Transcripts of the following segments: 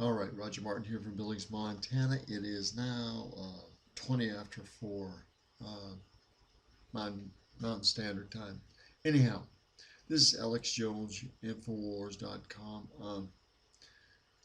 All right, Roger Martin here from Billings, Montana. It is now 20 after 4 uh, Mountain Standard Time. Anyhow, this is Alex Jones, Infowars.com.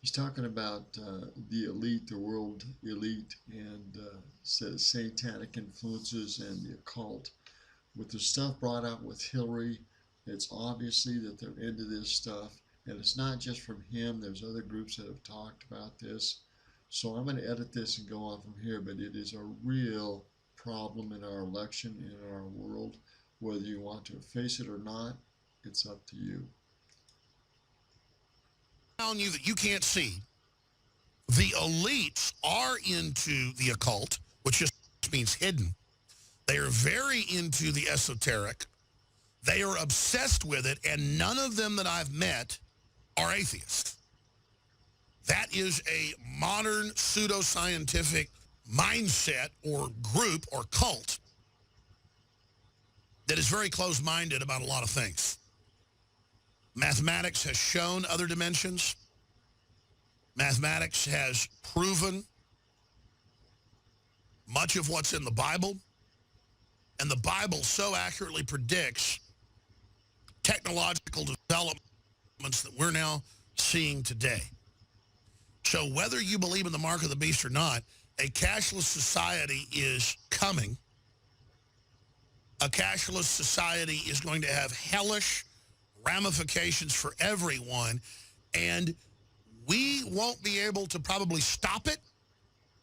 He's talking about the elite, the world elite, and says satanic influences and the occult. With the stuff brought out with Hillary, it's obviously that they're into this stuff. And it's not just from him, there's other groups that have talked about this. So I'm going to edit this and go on from here, but it is a real problem in our election, in our world. Whether you want to face it or not, it's up to you. Telling you that you can't see, the elites are into the occult, which just means hidden. They are very into the esoteric. They are obsessed with it, and none of them that I've met are atheists. That is a modern pseudoscientific mindset or group or cult that is very close-minded about a lot of things. Mathematics has shown other dimensions. Mathematics has proven much of what's in the Bible. And the Bible so accurately predicts technological developments that we're now seeing today. So whether you believe in the mark of the beast or not, a cashless society is coming. A cashless society is going to have hellish ramifications for everyone, and we won't be able to probably stop it,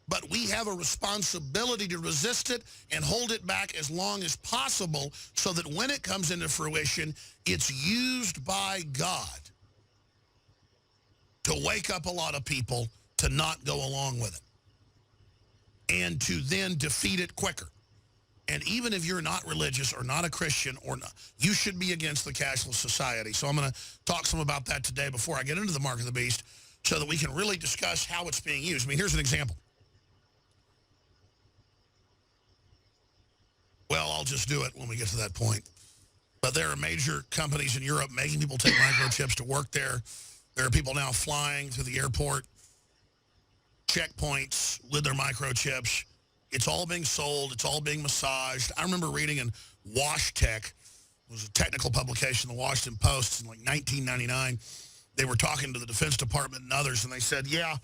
but we have a responsibility to resist it and hold it back as long as possible so that when it comes into fruition, it's used by God to wake up a lot of people to not go along with it and to then defeat it quicker. And even if you're not religious or not a Christian or not, you should be against the cashless society. So I'm going to talk some about that today before I get into the mark of the beast so that we can really discuss how it's being used. I mean, here's an example. Well, I'll just do it when we get to that point. But there are major companies in Europe making people take microchips to work there. There are people now flying through the airport, checkpoints with their microchips. It's all being sold. It's all being massaged. I remember reading in WashTech, it was a technical publication, the Washington Post, in like 1999. They were talking to the Defense Department and others, and they said, yeah,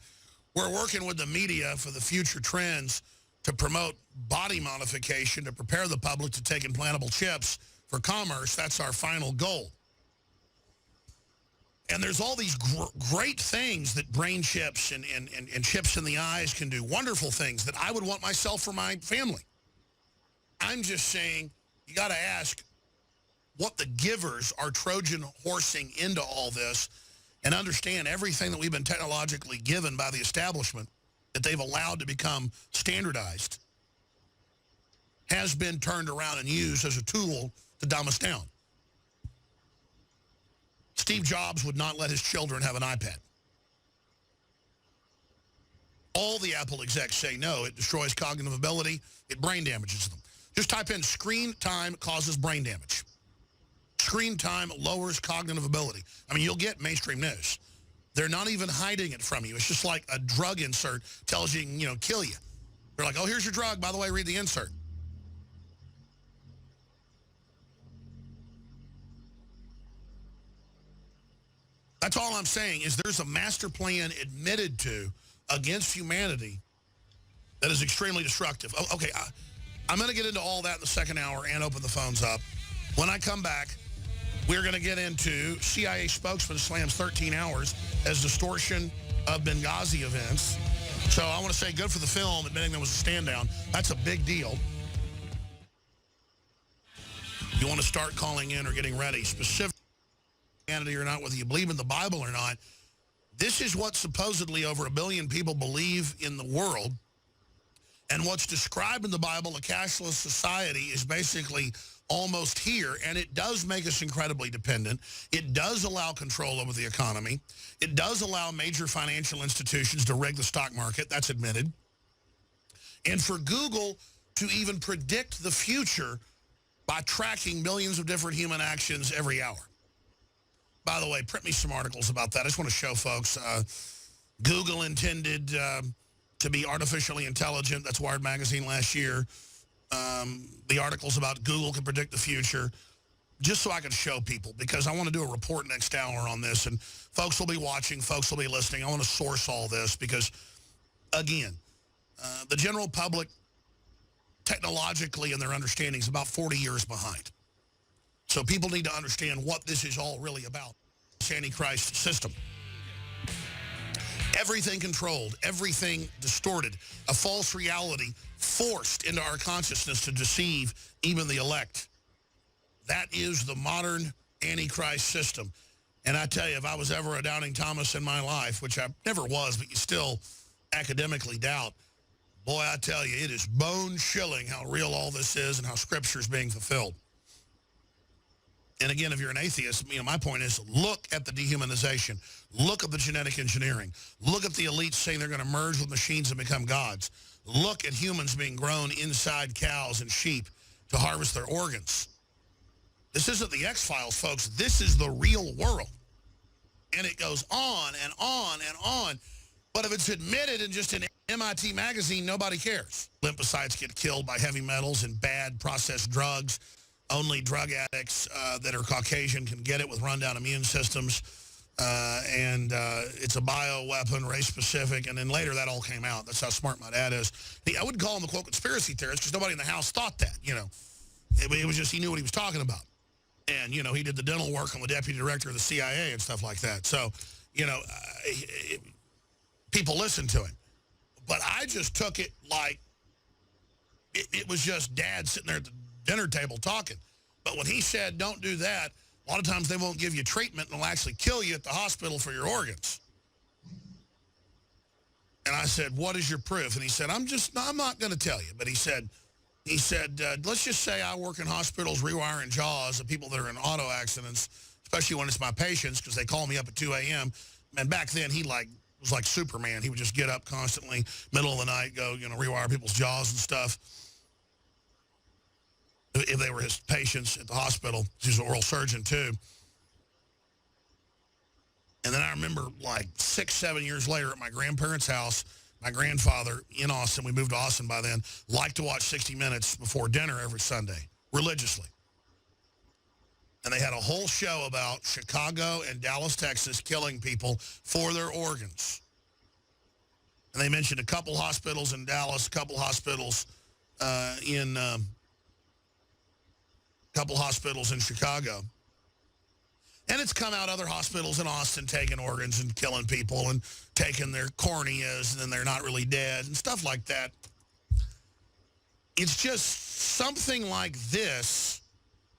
we're working with the media for the future trends to promote body modification, to prepare the public to take implantable chips for commerce. That's our final goal. And there's all these great things that brain chips and chips in the eyes can do, wonderful things that I would want myself for my family. I'm just saying, you got to ask what the givers are Trojan horsing into all this and understand everything that we've been technologically given by the establishment that they've allowed to become standardized has been turned around and used as a tool to dumb us down. Steve Jobs would not let his children have an iPad. All the Apple execs say no, it destroys cognitive ability, it brain damages them. Just type in screen time causes brain damage. Screen time lowers cognitive ability. I mean, you'll get mainstream news. They're not even hiding it from you. It's just like a drug insert tells you, you know, kill you. They're like, oh, here's your drug. By the way, read the insert. That's all I'm saying is there's a master plan admitted to against humanity that is extremely destructive. Oh, okay, I'm going to get into all that in the second hour and open the phones up. When I come back, we're going to get into CIA spokesman slams 13 hours as distortion of Benghazi events. So I want to say good for the film, admitting there was a stand down. That's a big deal. You want to start calling in or getting ready, specifically or not, whether you believe in the Bible or not. This is what supposedly over 1 billion people believe in the world. And what's described in the Bible, a cashless society, is basically almost here, and it does make us incredibly dependent. It does allow control over the economy. It does allow major financial institutions to rig the stock market. That's admitted. And for Google to even predict the future by tracking millions of different human actions every hour. By the way, print me some articles about that. I just want to show folks Google intended to be artificially intelligent. That's Wired Magazine last year. The articles about Google can predict the future, just so I can show people, because I want to do a report next hour on this, and folks will be watching, folks will be listening. I want to source all this because, again, the general public, technologically in their understanding, is about 40 years behind. So people need to understand what this is all really about, this Antichrist system. Everything controlled, everything distorted, a false reality forced into our consciousness to deceive even the elect. That is the modern Antichrist system. And I tell you, if I was ever a doubting Thomas in my life, which I never was, but you still academically doubt, boy, I tell you, it is bone-chilling how real all this is and how Scripture is being fulfilled. And again, if you're an atheist, my point is, look at the dehumanization. Look at the genetic engineering. Look at the elites saying they're going to merge with machines and become gods. Look at humans being grown inside cows and sheep to harvest their organs. This isn't the X-Files, folks. This is the real world. And it goes on and on and on. But if it's admitted in just an MIT magazine, nobody cares. Lymphocytes get killed by heavy metals and bad processed drugs. Only drug addicts that are Caucasian can get it with rundown immune systems. It's a bioweapon, race-specific. And then later that all came out. That's how smart my dad is. I wouldn't call him a, quote, conspiracy theorist because nobody in the house thought that, It was just he knew what he was talking about. And, he did the dental work on the deputy director of the CIA and stuff like that. So, people listened to him. But I just took it like it was just Dad sitting there at the dinner table talking. But when he said, don't do that, a lot of times they won't give you treatment and they'll actually kill you at the hospital for your organs. And I said, what is your proof? And he said, I'm not going to tell you. But he said, let's just say I work in hospitals rewiring jaws of people that are in auto accidents, especially when it's my patients, because they call me up at 2 a.m. And back then, he was like Superman. He would just get up constantly, middle of the night, go, rewire people's jaws and stuff. If they were his patients at the hospital. He's an oral surgeon, too. And then I remember, 6-7 years later at my grandparents' house, my grandfather in Austin, we moved to Austin by then, liked to watch 60 Minutes before dinner every Sunday, religiously. And they had a whole show about Chicago and Dallas, Texas, killing people for their organs. And they mentioned a couple hospitals in Dallas, a couple hospitals in Chicago. And it's come out other hospitals in Austin taking organs and killing people and taking their corneas and then they're not really dead and stuff like that. It's just something like this.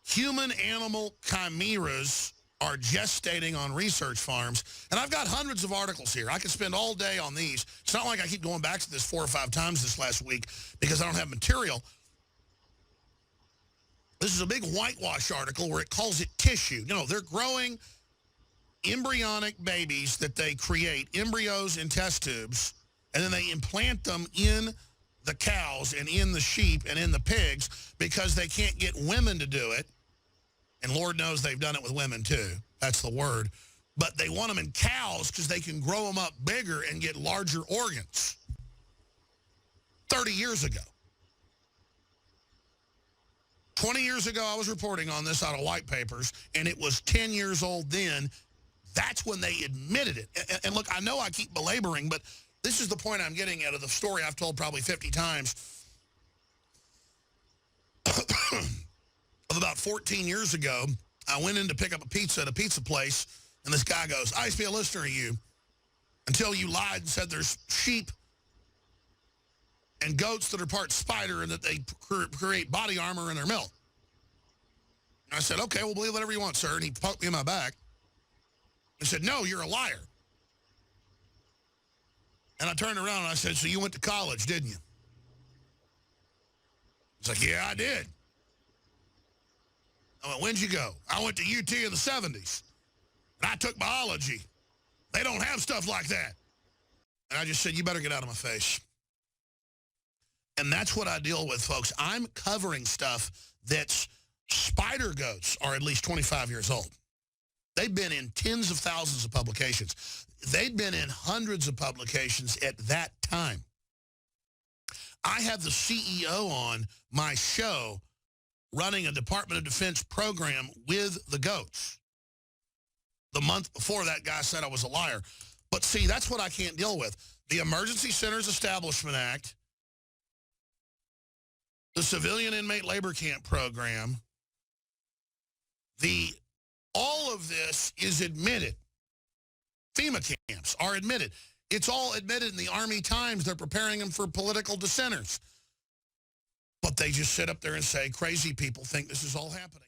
Human-animal chimeras are gestating on research farms. And I've got hundreds of articles here. I could spend all day on these. It's not like I keep going back to this 4 or 5 times this last week because I don't have material. This is a big whitewash article where it calls it tissue. They're growing embryonic babies that they create, embryos in test tubes, and then they implant them in the cows and in the sheep and in the pigs because they can't get women to do it. And Lord knows they've done it with women, too. That's the word. But they want them in cows because they can grow them up bigger and get larger organs. 30 years ago. 20 years ago, I was reporting on this out of white papers, and it was 10 years old then. That's when they admitted it. And look, I know I keep belaboring, but this is the point I'm getting out of the story I've told probably 50 times. Of about 14 years ago, I went in to pick up a pizza at a pizza place, and this guy goes, I used to be a listener to you until you lied and said there's sheep and goats that are part spider and that they create body armor in their milk. And I said, okay, well, believe whatever you want, sir. And he poked me in my back. He said, no, you're a liar. And I turned around and I said, so you went to college, didn't you? He's like, yeah, I did. I went, when'd you go? I went to UT in the 70s. And I took biology. They don't have stuff like that. And I just said, you better get out of my face. And that's what I deal with, folks. I'm covering stuff that's spider goats are at least 25 years old. They've been in tens of thousands of publications. they'd been in hundreds of publications at that time. I had the CEO on my show running a Department of Defense program with the goats. The month before, that guy said I was a liar. But see, that's what I can't deal with. The Emergency Centers Establishment Act, the Civilian Inmate Labor Camp Program, all of this is admitted. FEMA camps are admitted. It's all admitted in the Army Times. They're preparing them for political dissenters. But they just sit up there and say, crazy people think this is all happening.